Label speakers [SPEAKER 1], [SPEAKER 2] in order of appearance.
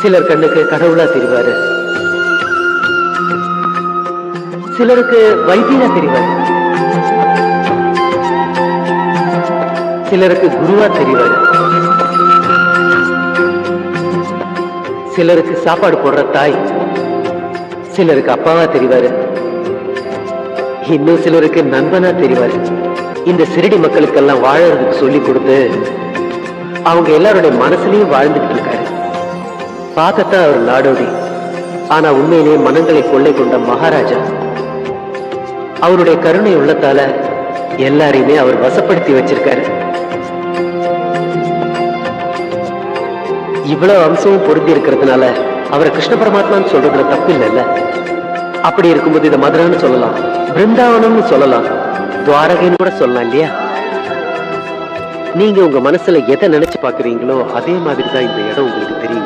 [SPEAKER 1] சிலர் கண்ணுக்கு கடவுளா தெரிவாரு, சிலருக்கு வைத்தியரா தெரிவாரு, சிலருக்கு குருவா தெரிவாரு, சிலருக்கு சாப்பாடு போடுற தாய், சிலருக்கு அப்பாவா தெரிவாரு, இன்னும் சிலருக்கு நண்பனா தெரிவாரு. இந்த சிறுடி மக்களுக்கெல்லாம் வாழறதுக்கு சொல்லி கொடுத்து அவங்க எல்லாருடைய மனசுலயும் வாழ்ந்துட்டு இருக்காரு. பார்க்கத்தான் அவர் நாடோடி, ஆனா உண்மையிலேயே மனங்களை கொள்ளை கொண்ட மகாராஜா. அவருடைய கருணை உள்ளத்தால எல்லாரையுமே அவர் வசப்படுத்தி வச்சிருக்காரு. இவ்வளவு அம்சமும் பொருந்தி இருக்கிறதுனால அவரை கிருஷ்ண பரமாத்மான்னு சொல்றதுல தப்பு இல்லைல்ல. அப்படி இருக்கும்போது இதை மதுரான்னு சொல்லலாம், பிருந்தாவனம்னு சொல்லலாம், துவாரகைன்னு கூட சொல்லலாம் இல்லையா? நீங்க உங்க மனசுல எதை நினைச்சு பாக்குறீங்களோ அதே மாதிரிதான் இந்த இடம் உங்களுக்கு தெரியும்.